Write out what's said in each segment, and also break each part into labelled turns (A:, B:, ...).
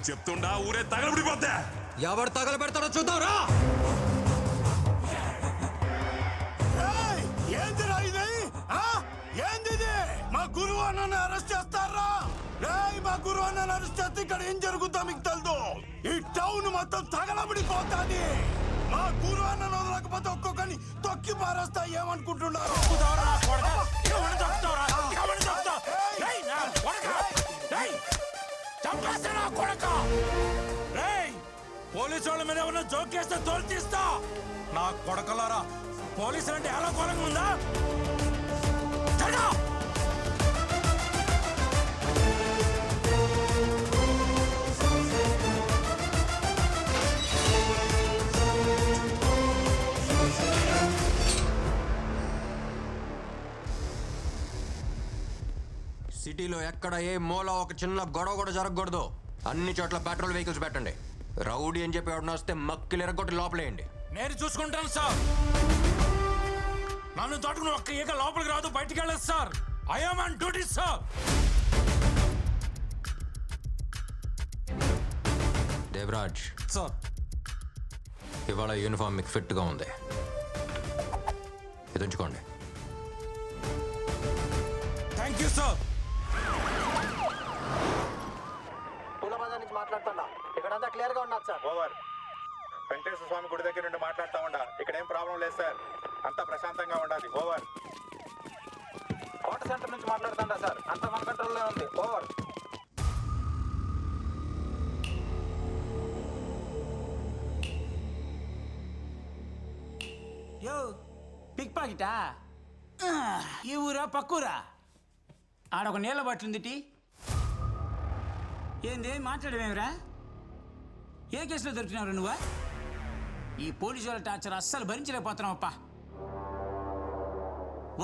A: చెప్తుండా ఊరే తగలబడిపోతే.
B: ఎవరు తగలబెడతాడో చూద్దాంరా.
C: ఏందిరా ఇది? ఏంది? మా గురువు అన్నని అరెస్ట్ చేస్తారా? మా గురువు అన్నని అరెస్ట్ చేస్తే ఇక్కడ ఏం జరుగుతా మీకు తెలుదు. ఈ టౌన్ మొత్తం తగలబడిపోతాది. మా గురువు అన్నను వదలకపోతే ఒక్కొక్కని తొక్కి పారేస్తా. ఏమనుకుంటున్నారు?
D: పోలీసు వాళ్ళ మీద ఏమన్నా జోకేస్తే తోలు తీస్తా. నా కొడకలారా, పోలీసులు అంటే ఎలా కోలంగా ఉందా?
B: సిటీలో ఎక్కడ ఏ మూల ఒక చిన్న గొడవ కూడా జరగకూడదు. అన్ని చోట్ల పెట్రోల్ వెహికల్స్ పెట్టండి. రౌడీ అని చెప్పి ఎవడన్నా వస్తే మక్కిలు ఎరగొట్టి లోపలేయండి.
D: నేను చూసుకుంటాను సార్. నన్ను తోటకుని ఒక్క ఈగ లోపలికి రాదు, బయటికి వెళ్ళదు sir. I am on duty sir.
B: Devaraj
D: sir,
B: ఇవాళ యూనిఫామ్ మీకు ఫిట్గా ఉంది. ఇది ఉంచుకోండి.
D: Thank you sir.
E: పూలబజార్ నుంచి మాట్లాడుతున్నా. ఇక్కడంతా క్లియర్ గా ఉన్నది సార్.
F: ఓవర్. వెంకటేశ్వర స్వామి గుడి దగ్గర నుండి మాట్లాడుతూ ఉండా. ఇక్కడ ఏం ప్రాబ్లం లేదు సార్. అంతా ప్రశాంతంగా ఉండాలి. ఓవర్.
E: కోట సెంటర్ నుంచి మాట్లాడుతుండా సార్. అంతా మన కంట్రోల్లో ఉంది. ఓవర్.
G: యో పిక్ పాకెటా? ఈ ఊరా పక్కూరా? ఆడొక నీళ్ళ బాటిల్ ఏంది మాట్లాడమేమిరా? ఏ కేసులో దొరికినావు నువ్వా? ఈ పోలీసు వాళ్ళ టార్చర్ అస్సలు భరించలేకపోతున్నావప్పా.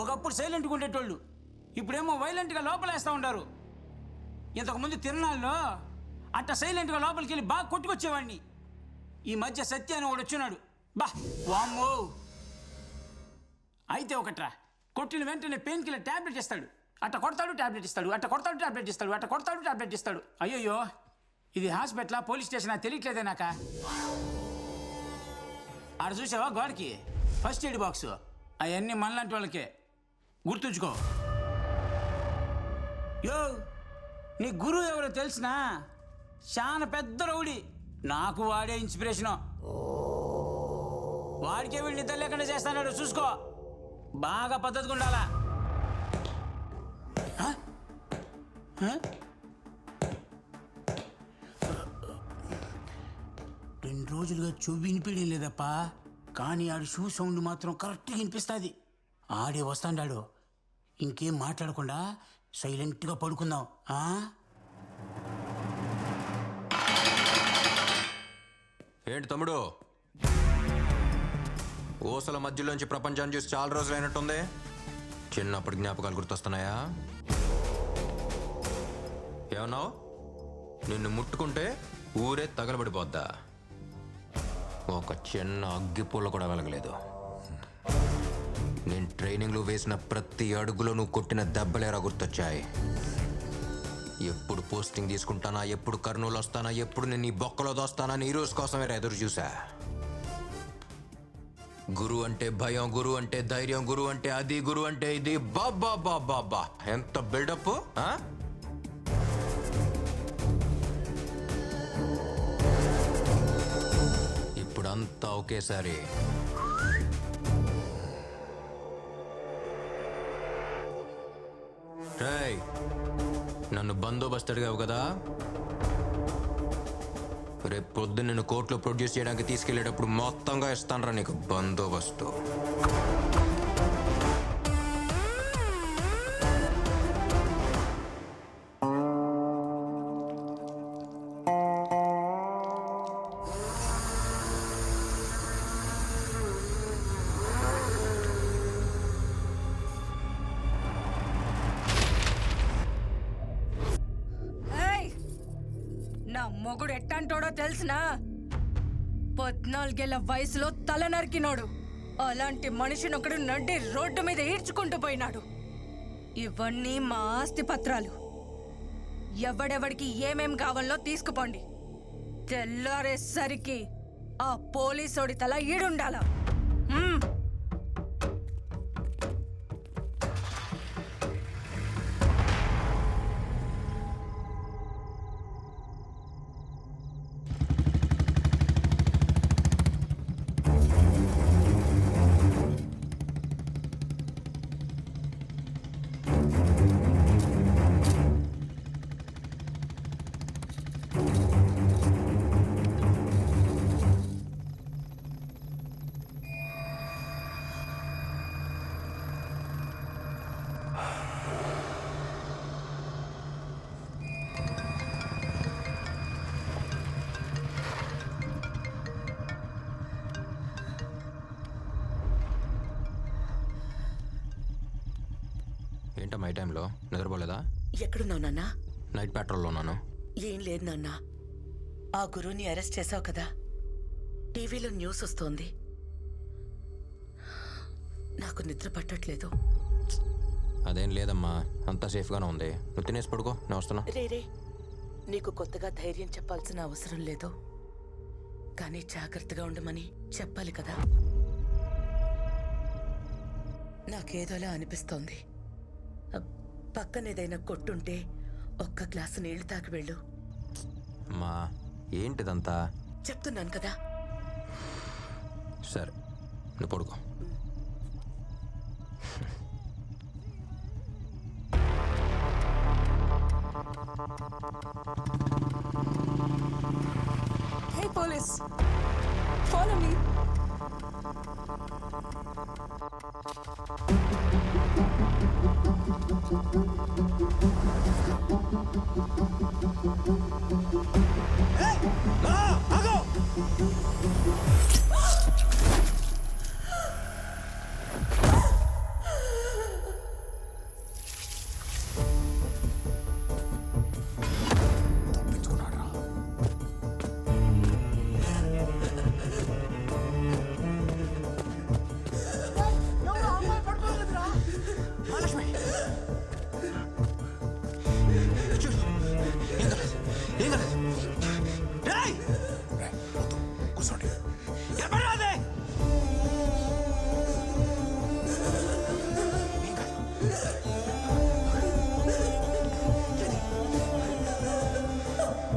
G: ఒకప్పుడు సైలెంట్గా ఉండేటోళ్ళు ఇప్పుడేమో వైలెంట్గా లోపలేస్తూ ఉంటారు. ఇంతకుముందు తిరునాళ్ళలో అట్ట సైలెంట్గా లోపలికి వెళ్ళి బాగా కొట్టుకొచ్చేవాడిని. ఈ మధ్య సత్య అని వాడు వచ్చినాడు. బా వామ్మో. అయితే ఒకట్రా, కొట్టిన వెంటనే పెయిన్ కిల్లర్ ట్యాబ్లెట్ ఇస్తాడు. అట్ట కొడతాడు ట్యాబ్లెట్ ఇస్తాడు, అట్ట కొడతాడు ట్యాబ్లెట్ ఇస్తాడు, అట్ట కొడతాడు ట్యాబ్లెట్ ఇస్తాడు. అయ్యయ్యో, ఇది హాస్పిటలా పోలీస్ స్టేషనా తెలియట్లేదే నాక. ఆడ చూసావా గోడకి ఫస్ట్ ఎయిడ్ బాక్స్? అవన్నీ మనలాంటి వాళ్ళకే, గుర్తుంచుకో. యో, నీ గురువు ఎవరో తెలిసినా? చాలా పెద్ద రౌడీ. నాకు వాడే ఇన్స్పిరేషను. వాడికే వీళ్ళు నిద్ర లేకుండా చేస్తాడు. చూసుకో, బాగా పద్ధతిగా ఉండాలా. 2 రోజులుగా చెవి వినిపించడం లేదప్పా. కానీ ఆడు షూ సౌండ్ మాత్రం కరెక్ట్గా వినిపిస్తుంది. ఆడే వస్తాడాడు. ఇంకేం మాట్లాడకుండా సైలెంట్గా పడుకుందాం.
B: ఏంటి తమ్ముడు, ఊసల మధ్యలోంచి ప్రపంచాన్ని చూసి చాలా రోజులు అయినట్టుంది. చిన్నప్పటి జ్ఞాపకాలు గుర్తొస్తున్నాయా? ఏమన్నావు? నిన్ను ముట్టుకుంటే ఊరే తగలబడిపోద్దా? ఒక చిన్న అగ్గిపూల కూడా వెలగలేదు. నేను ట్రైనింగ్లో వేసిన ప్రతి అడుగులో నువ్వు కొట్టిన దెబ్బలేరా గుర్తొచ్చాయి. ఎప్పుడు పోస్టింగ్ తీసుకుంటానా, ఎప్పుడు కర్నూలు వస్తానా, ఎప్పుడు నేను ఈ బొక్కలో దోస్తానా అని ఈ రోజు కోసమే ఎదురు చూసా. గురు అంటే భయం, గురు అంటే ధైర్యం, గురు అంటే అది, గురు అంటే ఇది. బాబా బాబా బా, ఎంత బిల్డప్! ఇప్పుడంతా ఒకేసారి రేయ్, నన్ను బందోబస్తు అడిగావు కదా, రేపు పొద్దున్న నిన్ను కోర్టులో ప్రొడ్యూస్ చేయడానికి తీసుకెళ్లేటప్పుడు మొత్తంగా ఇస్తానరా నీకు బందోబస్తు.
H: నా మొగుడు ఎట్టంటోడో తెలిసినా? 14 ఏళ్ల వయసులో తల నరికినోడు. అలాంటి మనిషిని ఒకడు నడ్డి రోడ్డు మీద ఈడ్చుకుంటూ పోయినాడు. ఇవన్నీ మా ఆస్తి పత్రాలు. ఎవడెవడికి ఏమేం కావాలో తీసుకుపోండి. తెల్లారేసరికి ఆ పోలీసోడి తల ఈడుండాల.
B: ఏంటమ్మా ఈ టైంలో నిద్రపోలేదా?
I: ఎక్కడున్నావు నాన్నా?
B: నైట్ పెట్రోల్లో ఉన్నాను.
I: ఏం లేదు నాన్నా. ఆ గురువుని అరెస్ట్ చేశావు కదా, టీవీలో న్యూస్ వస్తోంది. నాకు నిద్ర పట్టట్లేదు.
B: అదేం లేదమ్మా, అంతా సేఫ్గానే ఉంది. నువ్వు తినేసి పడుకో, నేను వస్తున్నా.
I: రే నీకు కొత్తగా ధైర్యం చెప్పాల్సిన అవసరం లేదు, కానీ జాగ్రత్తగా ఉండమని చెప్పాలి కదా. నాకేదోలా అనిపిస్తోంది. పక్కనేదైనా కొట్టుంటే ఒక్క గ్లాసు నీళ్లు తాకి వెళ్ళు.
B: అమ్మా ఏంటిదంతా?
I: చెప్తున్నాను కదా.
B: సరే నువ్వు పడుకో.
H: Hey police, follow me.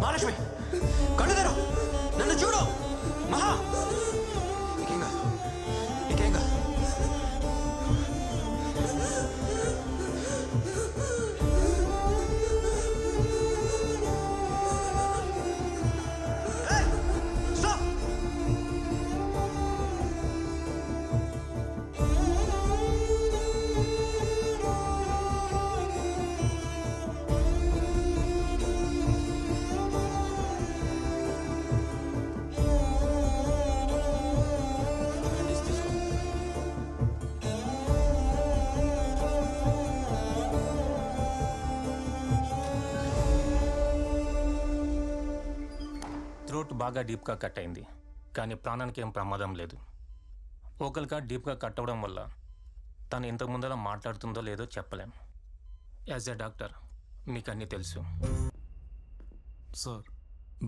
B: Mahalakshmi కళ్ళు తెరు, నన్ను చూడు. మహా నీకేంగా
J: థ్రోట్ బాగా డీప్గా కట్ అయింది, కానీ ప్రాణానికి ఏం ప్రమాదం లేదు. ఓకల్గా డీప్గా కట్ అవ్వడం వల్ల తను ఇంతకు ముందర మాట్లాడుతుందో లేదో చెప్పలేం. యాజ్ ఎ డాక్టర్ మీకు అన్నీ తెలుసు.
D: సార్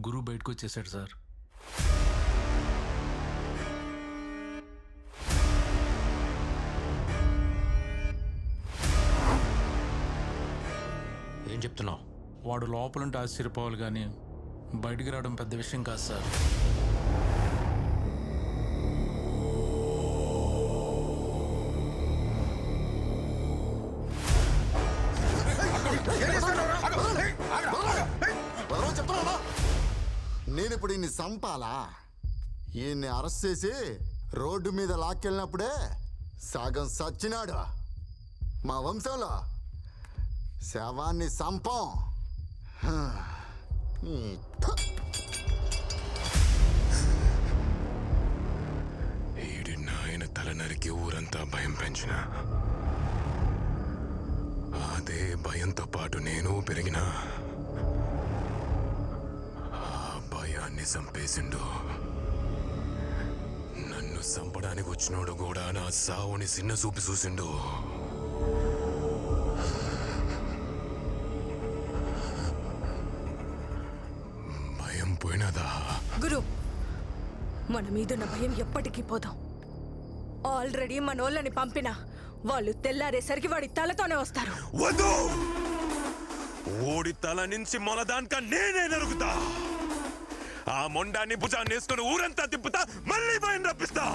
D: గురువు బయటకు వచ్చేసాడు సార్.
B: ఏం చెప్తున్నావు?
D: వాడు లోపలుంటే ఆశ్చర్యపోవాలి, కానీ బయటికి రావడం పెద్ద విషయం కాదు సార్.
K: నేను ఇప్పుడు ఈయన్ని చంపాలా? ఈయన్ని అరెస్ట్ చేసి రోడ్డు మీద లాక్కెళ్ళినప్పుడే సగం సచ్చినాడు. మా వంశంలో శవాన్ని చంపం.
A: ఈడి నాయన తల నరికి ఊరంతా భయం పెంచిన, అదే భయంతో పాటు నేను పెరిగిన. ఆ భయాన్ని చంపేసిండు. నన్ను చంపడానికి వచ్చినోడు కూడా నా సావుని చిన్న చూపి చూసిండు. భయం పోయినదా?
H: మన మీదున్న భయం ఎప్పటికీ పోదాం. ఆల్రెడీ మనోళ్ళని పంపినా వాళ్ళు తెల్లారేసరికి వాడి తలతోనే వస్తారు.
A: వద్దు, ఓడి తల నుంచి మొలదానిక నేనే నరుకుతా. ఆ మొండాన్ని భుజాన్ని వేసుకుని ఊరంతా తిప్పుతా, మళ్ళీ భయం రప్పిస్తా.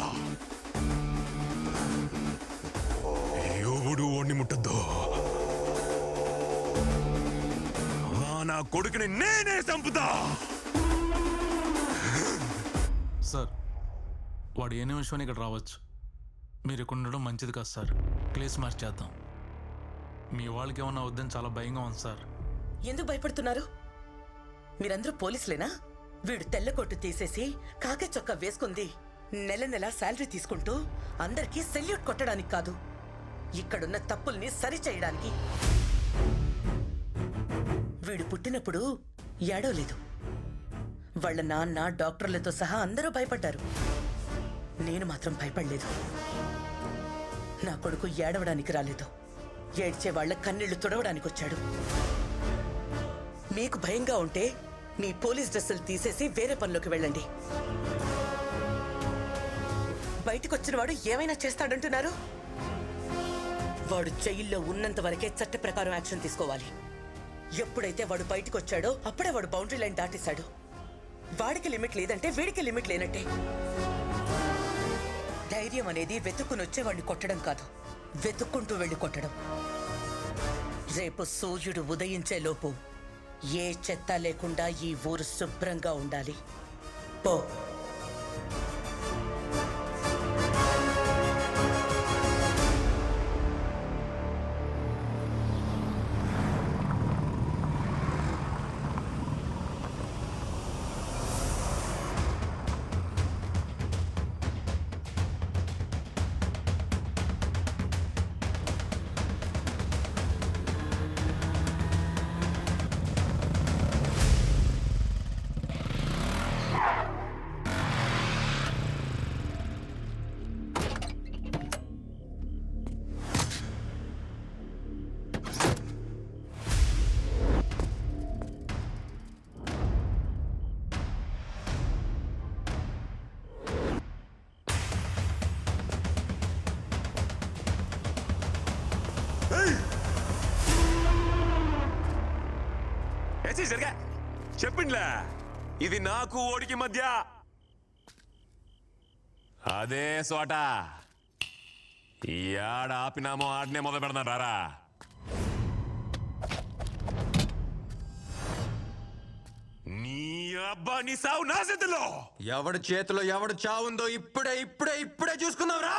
A: ఎవడు ఓడిని ముట్టద్దు. నా కొడుకుని నేనే చంపుతా.
D: సార్, వాడు ఏ నిమిషం ఇక్కడ రావచ్చు. మీరు ఇక్కడ ఉండడం మంచిది కాదు సార్. ప్లేస్ మార్చేద్దాం. మీ వాళ్ళకి ఏమన్నా వద్దని చాలా భయంగా ఉంది సార్.
I: ఎందుకు భయపడుతున్నారు? మీరందరూ పోలీసులేనా? వీడు తెల్ల కొట్టు తీసేసి కాకి చొక్కా వేసుకుంది నెల నెల శాలరీ తీసుకుంటూ అందరికీ సెల్యూట్ కొట్టడానికి కాదు, ఇక్కడున్న తప్పుల్ని సరిచేయడానికి. వీడు పుట్టినప్పుడు ఏడవలేదు. వాళ్ళ నాన్న, డాక్టర్లతో సహా అందరూ భయపడ్డారు. నేను మాత్రం భయపడలేదు. నా కొడుకు ఏడవడానికి రాలేదు, ఏడ్చే వాళ్ళ కన్నీళ్లు తుడవడానికి వచ్చాడు. మీకు భయంగా ఉంటే మీ పోలీస్ డ్రెస్సులు తీసేసి వేరే పనిలోకి వెళ్ళండి. బయటకొచ్చిన వాడు ఏమైనా చేస్తాడంటున్నారు? వాడు జైల్లో ఉన్నంత వరకే చట్ట ప్రకారం యాక్షన్ తీసుకోవాలి. ఎప్పుడైతే వాడు బయటకు వచ్చాడో అప్పుడే వాడు బౌండరీ లైన్ దాటేశాడు. వాడికి లిమిట్ లేదంటే వీడికి లిమిట్ లేనట్టే. ధైర్యం అనేది వెతుక్కుని వచ్చేవాడిని కొట్టడం కాదు, వెతుక్కుంటూ వెళ్ళి కొట్టడం. రేపు సూర్యుడు ఉదయించే లోపు ఏ చెత్త లేకుండా ఈ ఊరు శుభ్రంగా ఉండాలి. పో.
A: చెప్పిండ్లా, ఇది నాకు ఓడికి మధ్య అదే సోట. ఈ ఆడ ఆపినామో ఆడనే మొదలు పెడతాను. రారా, నీ అబ్బా నీ సావు నా చేతిలో.
B: ఎవడి చేతిలో ఎవడు చావుందో ఇప్పుడే ఇప్పుడే ఇప్పుడే చూసుకుందాం రా.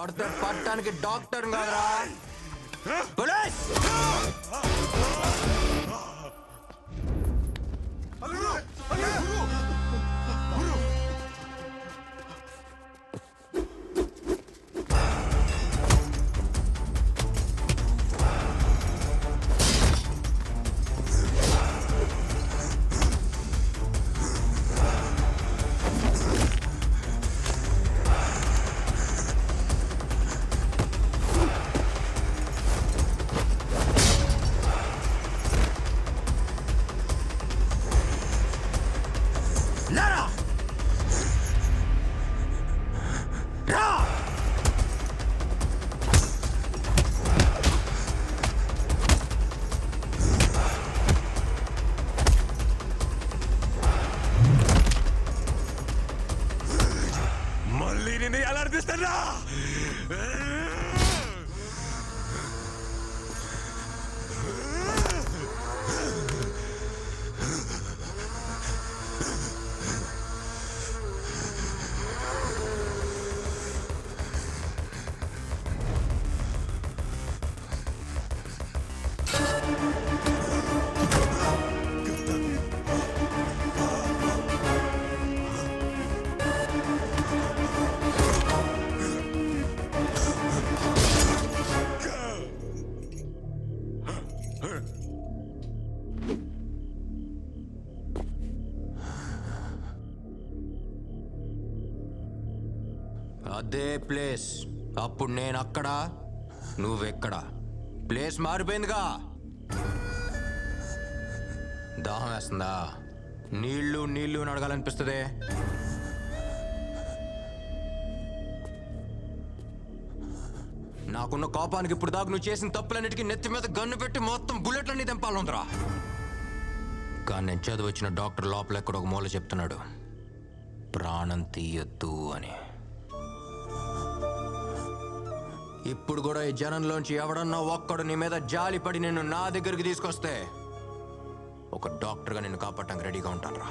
B: కొడితే పట్టడానికి డాక్టర్ కాదురా పోలీస్.
A: మళ్ళీ నిన్ను ఎలా అనిపిస్తారా?
B: అదే ప్లేస్. అప్పుడు నేను అక్కడ, నువ్వెక్కడ. ప్లేస్ మారిపోయిందిగా. దాహం వేస్తుందా? నీళ్ళు నీళ్ళు అని అడగాలనిపిస్తుంది. నాకున్న కోపానికి ఇప్పుడు దాకా నువ్వు చేసిన తప్పులన్నిటికీ నెత్తి మీద గన్ను పెట్టి మొత్తం బుల్లెట్లన్నీ తెంపాలందరా. కానీ నేను చదివచ్చిన డాక్టర్ లోపల ఎక్కడ ఒక మూల చెప్తున్నాడు, ప్రాణం తీయొద్దు అని. ఇప్పుడు కూడా ఈ జనంలోంచి ఎవడన్నా ఒక్కడు నీ మీద జాలిపడి నిన్ను నా దగ్గరికి తీసుకొస్తే ఒక డాక్టర్గా నిన్ను కాపాడటానికి రెడీగా ఉంటాను రా.